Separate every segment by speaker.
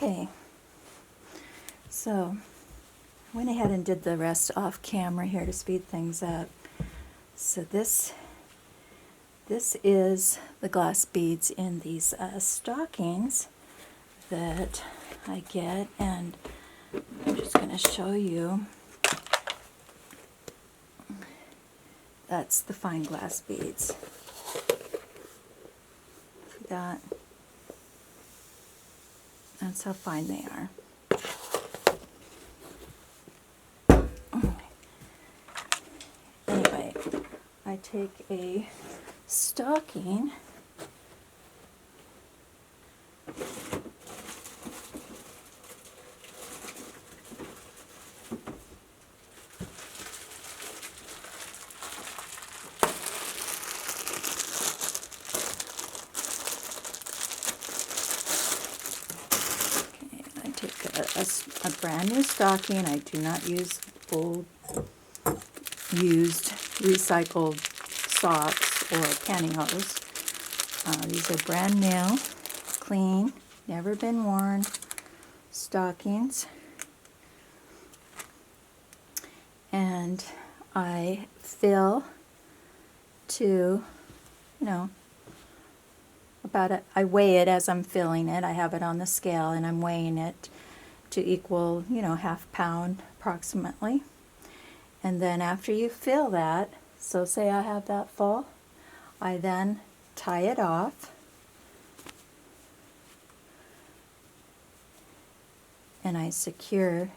Speaker 1: Okay, so I went ahead and did the rest off camera here to speed things up. So this is the glass beads in these stockings that I get, and I'm just going to show you. That's the fine glass beads. See that? That's how fine they are. Anyway, I take a stocking a brand new stocking. I do not use old, used, recycled socks or pantyhose. These are brand new, clean, never been worn stockings. And I fill to, I weigh it as I'm filling it. I have it on the scale and I'm weighing it to equal, half pound approximately. And then after you fill that, so say I have that full, I then tie it off and I secure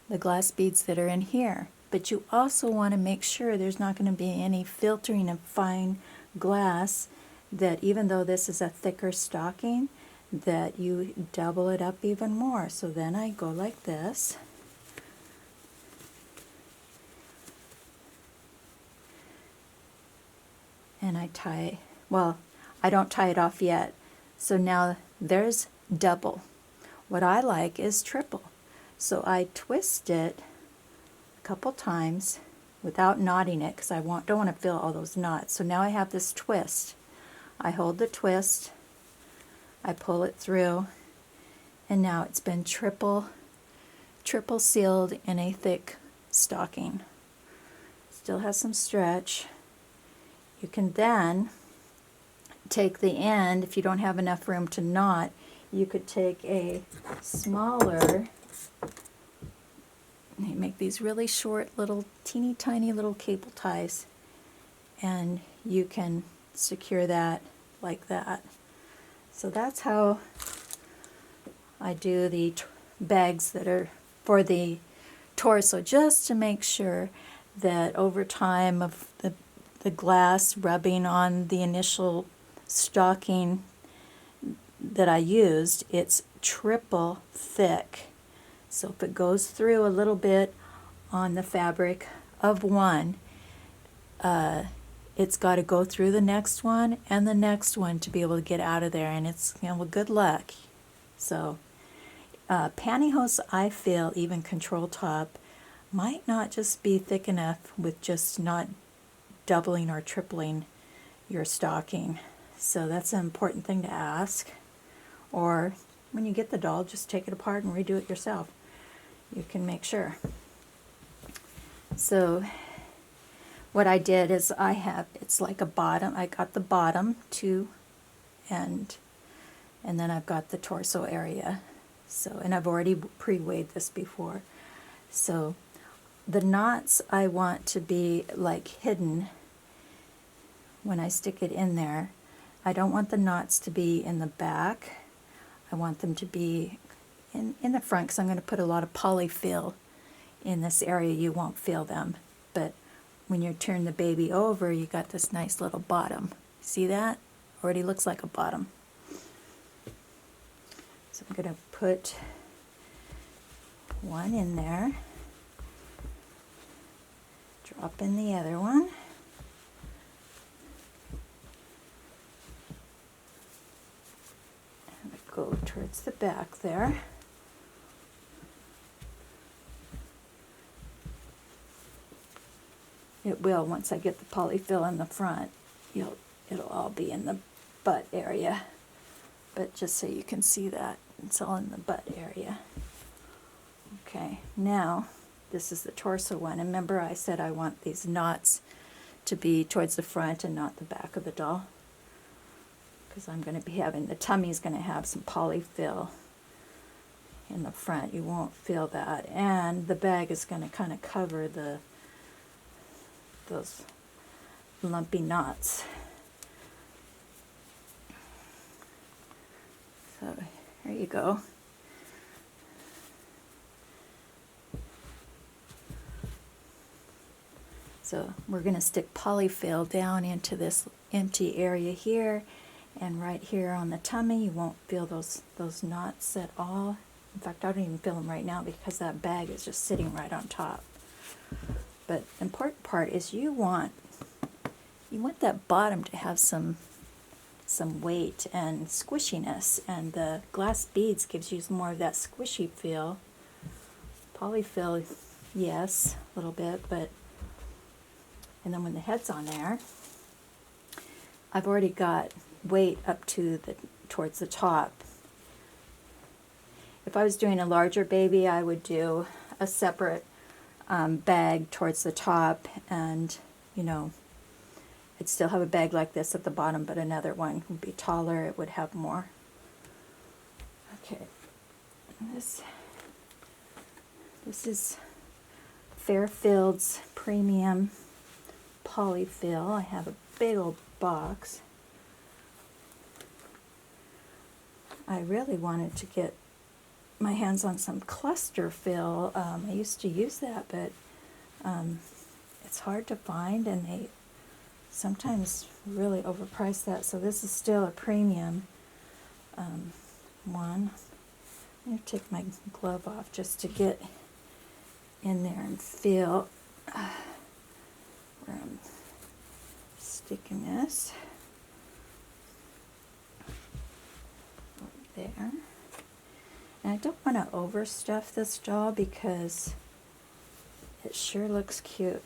Speaker 1: the glass beads that are in here. But you also want to make sure there's not going to be any filtering of fine glass, that even though this is a thicker stocking, that you double it up even more. So then I go like this. And I tie, well, I don't tie it off yet. So now there's double. What I like is triple. So I twist it a couple times without knotting it, because I don't want to fill all those knots. So now I have this twist. I hold the twist, I pull it through, and now it's been triple sealed in a thick stocking. Still has some stretch. You can then take the end, if you don't have enough room to knot, you could take a smaller, they make these really short little teeny tiny little cable ties, and you can secure that like that. So that's how I do the bags that are for the torso, just to make sure that over time of the glass rubbing on the initial stocking that I used, it's triple thick. So if it goes through a little bit on the fabric of one, it's got to go through the next one and the next one to be able to get out of there, and it's, well, good luck. So pantyhose, I feel, even control top, might not just be thick enough with just not doubling or tripling your stocking. So that's an important thing to ask. Or when you get the doll, just take it apart and redo it yourself. You can make sure. So what I did is it's like a bottom. I got the bottom two, and then I've got the torso area. So, and I've already pre-weighed this before. So the knots I want to be like hidden when I stick it in there. I don't want the knots to be in the back. I want them to be in the front, because I'm going to put a lot of polyfill in this area. You won't feel them, but when you turn the baby over, you got this nice little bottom. See that? Already looks like a bottom. So I'm going to put one in there, drop in the other one, and go towards the back there. It will, once I get the polyfill in the front, it'll all be in the butt area. But just so you can see that, It's all in the butt area. Okay, now this is the torso one. And remember I said I want these knots to be towards the front and not the back of the doll, because I'm going to be having, the tummy's going to have some polyfill in the front. You won't feel that. And the bag is going to kind of cover those lumpy knots. So here you go. So we're going to stick polyfill down into this empty area here, and right here on the tummy. You won't feel those knots at all. In fact, I don't even feel them right now because that bag is just sitting right on top. But the important part is you want that bottom to have some weight and squishiness, and the glass beads gives you more of that squishy feel. Polyfill, yes, a little bit, but and then when the head's on there, I've already got weight up to towards the top. If I was doing a larger baby, I would do a separate bag towards the top, and I'd still have a bag like this at the bottom, but another one would be taller. It would have more. Okay, this is Fairfield's Premium Polyfill. I have a big old box. I really wanted to get my hands on some cluster fill. I used to use that, but it's hard to find, and they sometimes really overprice that. So this is still a premium one. I'm going to take my glove off just to get in there and feel where I'm sticking this. There. And I don't want to overstuff this doll because it sure looks cute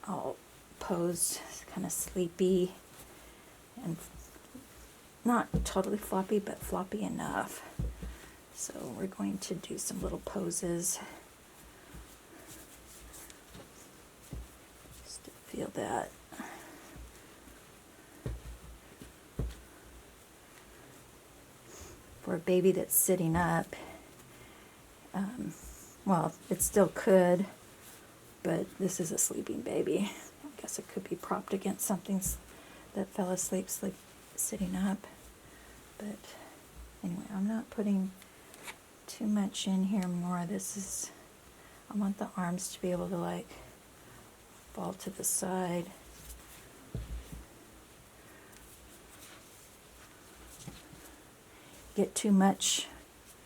Speaker 1: all posed, kind of sleepy and not totally floppy, but floppy enough. So we're going to do some little poses just to feel that. For a baby that's sitting up, well, it still could, but this is a sleeping baby. I guess it could be propped against something that fell asleep sitting up. But anyway, I'm not putting too much in here more. I want the arms to be able to like fall to the side. Get too much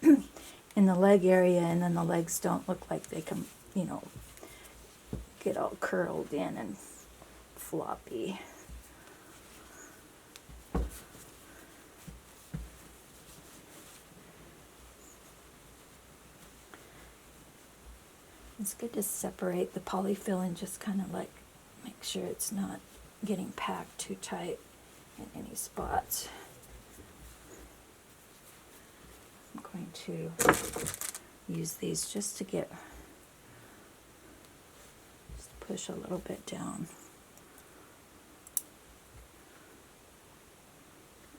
Speaker 1: in the leg area, and then the legs don't look like they can, get all curled in and floppy. It's good to separate the polyfill and just kind of like make sure it's not getting packed too tight in any spots. I'm going to use these just to push a little bit down.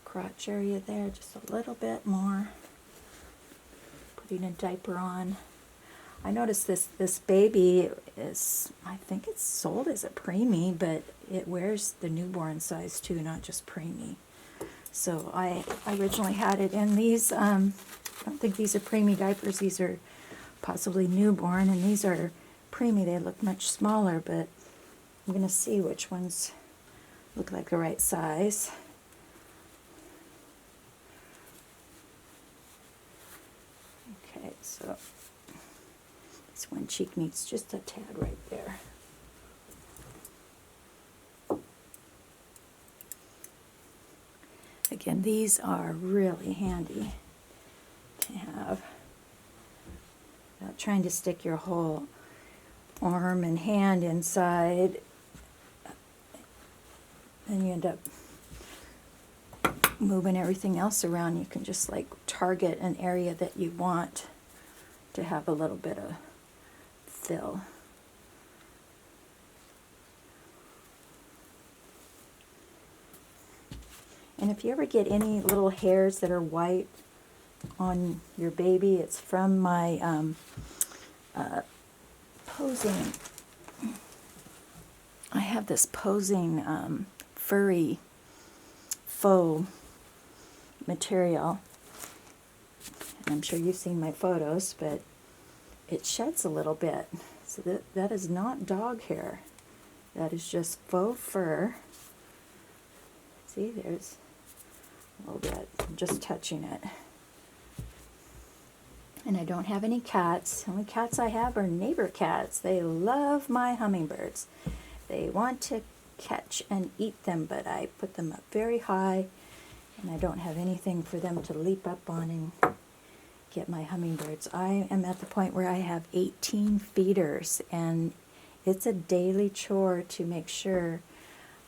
Speaker 1: Crotch area there, just a little bit more. Putting a diaper on. I noticed this baby is, I think it's sold as a preemie, but it wears the newborn size too, not just preemie. So I originally had it in these, I don't think these are preemie diapers, these are possibly newborn, and these are preemie. They look much smaller, but I'm going to see which ones look like the right size. Okay, so this one cheek needs just a tad right there. Again, these are really handy to have. Without trying to stick your whole arm and hand inside, then you end up moving everything else around, you can just like target an area that you want to have a little bit of fill. And if you ever get any little hairs that are white on your baby, it's from my posing. I have this posing furry faux material. And I'm sure you've seen my photos, but it sheds a little bit. So that is not dog hair. That is just faux fur. See, there's a little bit. I'm just touching it. And I don't have any cats. The only cats I have are neighbor cats. They love my hummingbirds. They want to catch and eat them, but I put them up very high, and I don't have anything for them to leap up on and get my hummingbirds. I am at the point where I have 18 feeders, and it's a daily chore to make sure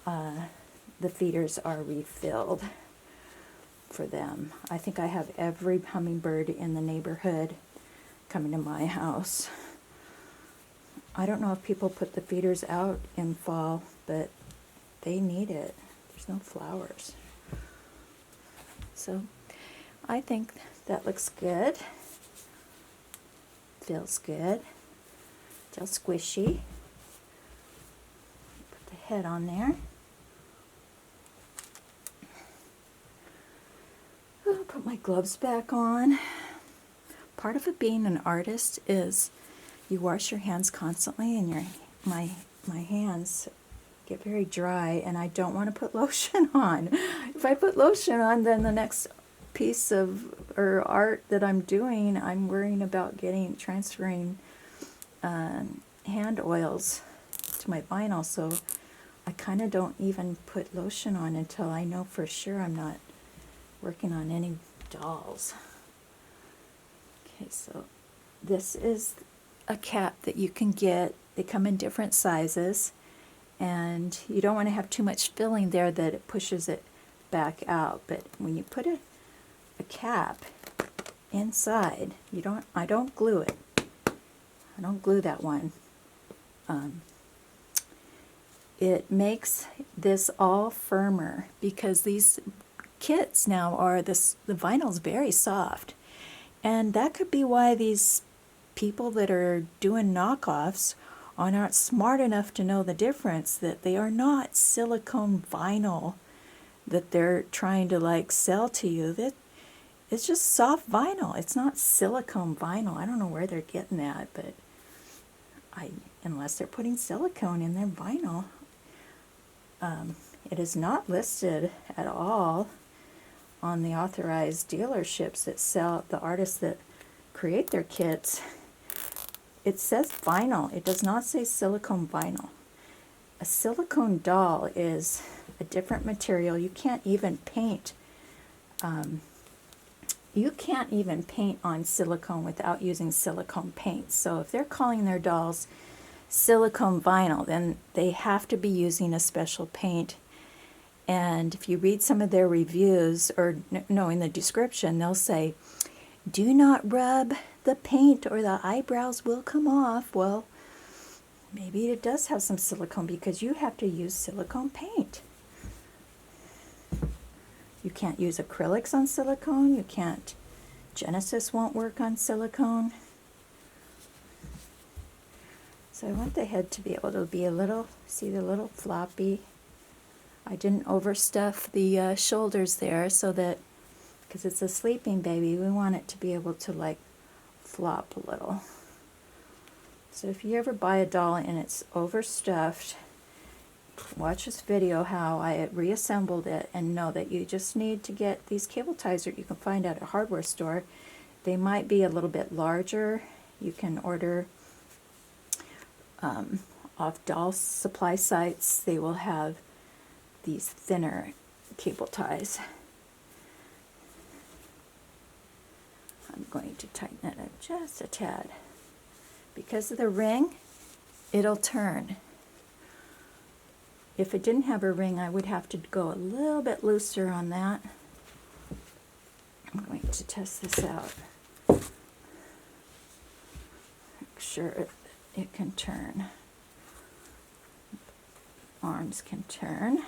Speaker 1: the feeders are refilled for them. I think I have every hummingbird in the neighborhood coming to my house. I don't know if people put the feeders out in fall, but they need it. There's no flowers. So I think that looks good. Feels good. Feels squishy. Put the head on there. I'll put my gloves back on. Part of it being an artist is you wash your hands constantly, and my hands get very dry, and I don't want to put lotion on. If I put lotion on, then the next piece of art that I'm doing, I'm worrying about transferring hand oils to my vinyl, so I kind of don't even put lotion on until I know for sure I'm not working on any dolls. Okay, so this is a cap that you can get. They come in different sizes, and you don't want to have too much filling there that it pushes it back out. But when you put a cap inside, I don't glue it. I don't glue that one. It makes this all firmer because these kits now the vinyl's very soft, and that could be why these people that are doing knockoffs are not smart enough to know the difference, that they are not silicone vinyl that they're trying to like sell to you. That it's just soft vinyl. It's not silicone vinyl. I don't know where they're getting that, but unless they're putting silicone in their vinyl. It is not listed at all on the authorized dealerships that sell the artists that create their kits. It says vinyl. It does not say silicone vinyl. A silicone doll is a different material. You can't even paint. You can't even paint on silicone without using silicone paint. So if they're calling their dolls silicone vinyl, then they have to be using a special paint. And if you read some of their reviews, or no, in the description, they'll say, do not rub the paint or the eyebrows will come off. Well, maybe it does have some silicone because you have to use silicone paint. You can't use acrylics on silicone. You can't. Genesis won't work on silicone. So I want the head to be able to be a little, see the little floppy. I didn't overstuff the shoulders there so that, because it's a sleeping baby, we want it to be able to like flop a little. So if you ever buy a doll and it's overstuffed, watch this video how I reassembled it, and know that you just need to get these cable ties that you can find at a hardware store. They might be a little bit larger. You can order off doll supply sites. They will have these thinner cable ties. I'm going to tighten it up just a tad. Because of the ring, it'll turn. If it didn't have a ring, I would have to go a little bit looser on that. need to test this out. Make sure it can turn. Arms can turn.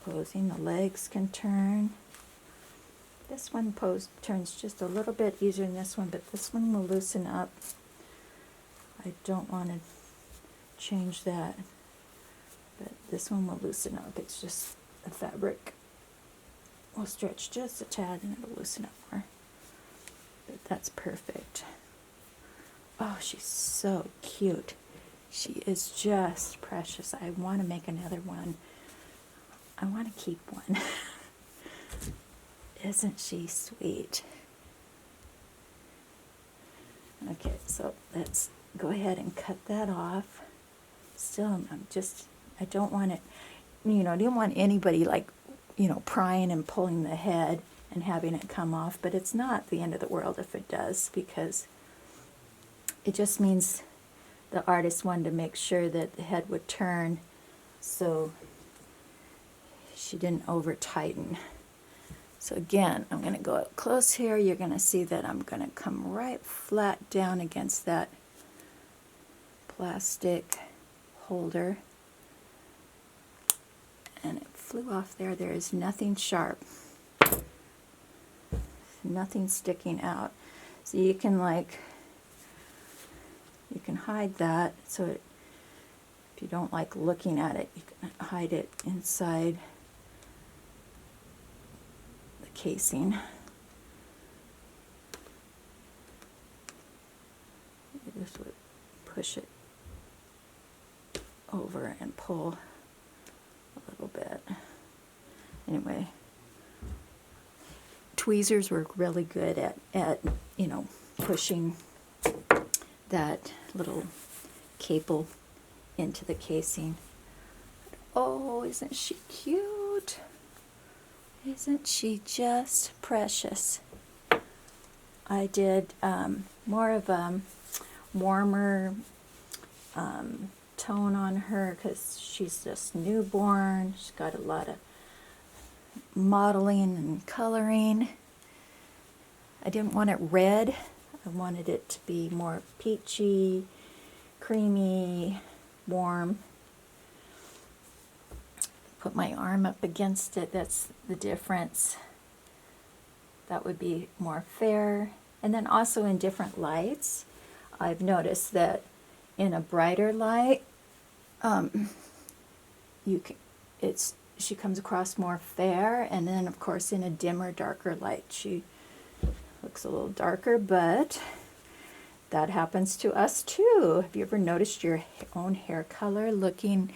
Speaker 1: Posing, the legs can turn. This one turns just a little bit easier than this one, but this one will loosen up. I don't want to change that, but this one will loosen up. It's just the fabric will stretch just a tad and it'll loosen up more. But that's perfect. Oh, she's so cute. She is just precious. I want to make another one. I want to keep one. Isn't she sweet? Okay, so let's go ahead and cut that off. Still, I don't want it, I don't want anybody like, prying and pulling the head and having it come off, but it's not the end of the world if it does, because it just means the artist wanted to make sure that the head would turn so she didn't over tighten. So again, I'm going to go up close here. You're going to see that I'm going to come right flat down against that plastic holder. And it flew off there. There is nothing sharp. Nothing sticking out. So you can hide that. So if you don't like looking at it, you can hide it inside the casing. You just would push it over and pull a little bit. Anyway, tweezers were really good at pushing that little cable into the casing. Oh, isn't she cute? Isn't she just precious? I did more of a warmer tone on her because she's just newborn. She's got a lot of modeling and coloring. I didn't want it red. I wanted it to be more peachy, creamy, warm. Put my arm up against it. That's the difference. That would be more fair. And then also in different lights, I've noticed that in a brighter light, she comes across more fair, and then of course in a dimmer, darker light, she looks a little darker, but that happens to us too. Have you ever noticed your own hair color looking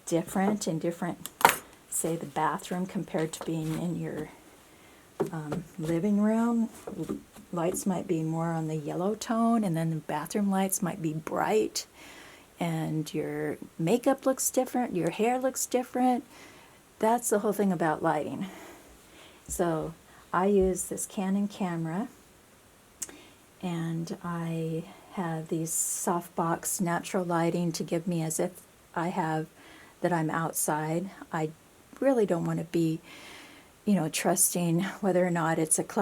Speaker 1: different in different, say, the bathroom compared to being in your living room? Lights might be more on the yellow tone, and then the bathroom lights might be bright, and your makeup looks different, your hair looks different. That's the whole thing about lighting. So I use this Canon camera, and I have these softbox natural lighting to give me as if that I'm outside. I really don't want to be, trusting whether or not it's a